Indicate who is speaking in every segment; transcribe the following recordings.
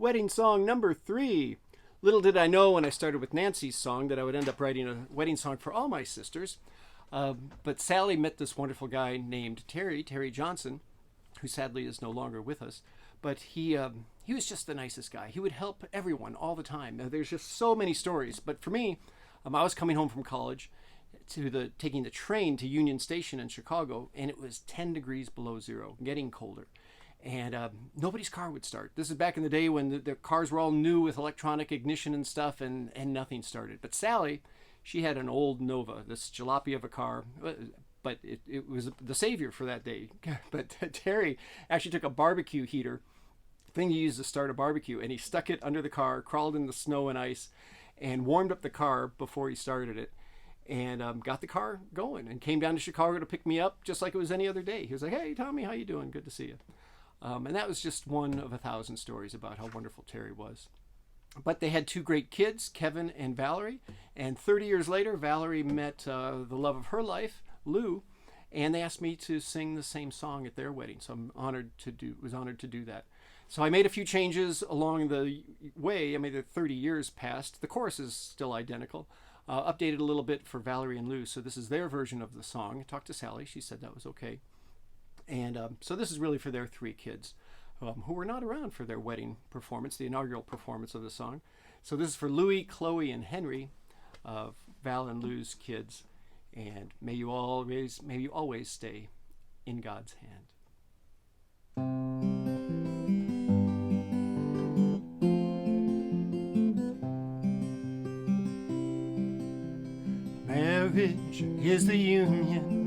Speaker 1: Wedding song number 3. Little did I know when I started with Nancy's song that I would end up writing a wedding song for all my sisters. But Sally met this wonderful guy named Terry Johnson, who sadly is no longer with us. But he was just the nicest guy. He would help everyone all the time. Now, there's just so many stories. But for me, I was coming home from college, taking the train to Union Station in Chicago, and it was 10 degrees below zero, getting colder. And nobody's car would start. This is back in the day when the cars were all new with electronic ignition and stuff, and nothing started. But Sally, she had an old Nova, this jalopy of a car, but it was the savior for that day. But Terry actually took a barbecue heater, thing you use to start a barbecue, and he stuck it under the car, crawled in the snow and ice, and warmed up the car before he started it, and got the car going, and came down to Chicago to pick me up just like it was any other day. He was like, "Hey, Tommy, how you doing? Good to see you." And that was just one of 1,000 stories about how wonderful Terry was. But they had 2 great kids, Kevin and Valerie. And 30 years later, Valerie met the love of her life, Lou, and they asked me to sing the same song at their wedding. So I'm was honored to do that. So I made a few changes along the way. I mean, the 30 years passed. The chorus is still identical. Updated a little bit for Valerie and Lou. So this is their version of the song. I talked to Sally. She said that was okay. And so this is really for their 3 kids who were not around for their wedding performance, the inaugural performance of the song. So this is for Louie, Chloe, and Henry, Val and Lou's kids. And may you always stay in God's hand. Marriage is the union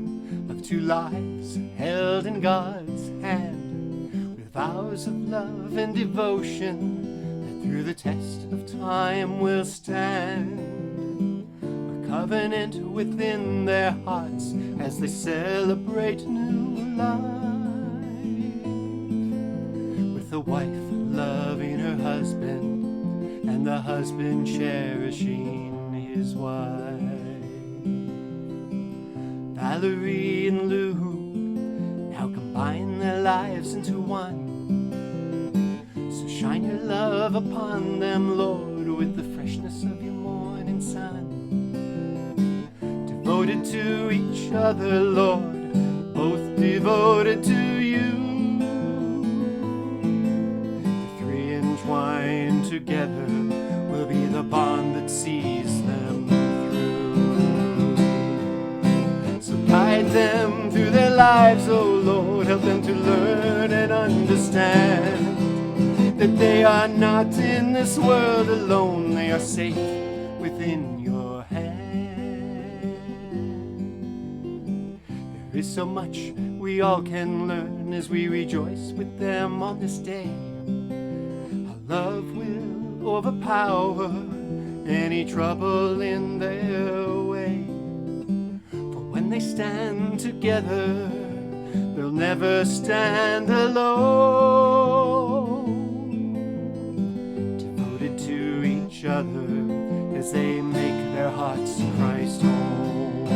Speaker 1: of 2 lives held in God's hand, with vows of love and devotion that through the test of time will stand. A covenant within their hearts as they celebrate new life, with the wife loving her husband and the husband cherishing his wife. Valerie and Lou now combine their lives into one. So shine your love upon them, Lord, with the freshness of your morning sun. Devoted to each other, Lord, both devoted to you. The 3 entwined together will be the bond that sees them through. Guide them through their lives, oh Lord, help them to learn and understand that they are not in this world alone, they are safe within your hand. There is so much we all can learn as we rejoice with them on this day. Our love will overpower any trouble in their way. When they stand together, they'll never stand alone. Devoted to each other as they make their hearts Christ home.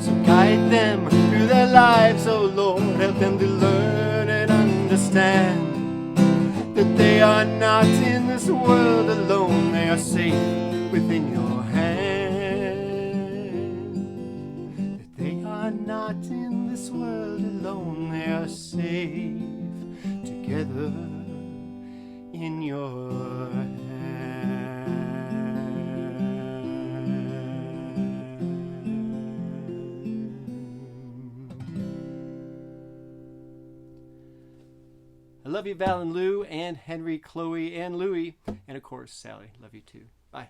Speaker 1: So guide them through their lives, oh Lord, help them to learn and understand that they are not in this world alone, they are safe within your hand. Not in this world alone, they are safe together in your hand. I love you, Val and Lou, and Henry, Chloe, and Louie, and of course, Sally. Love you too. Bye.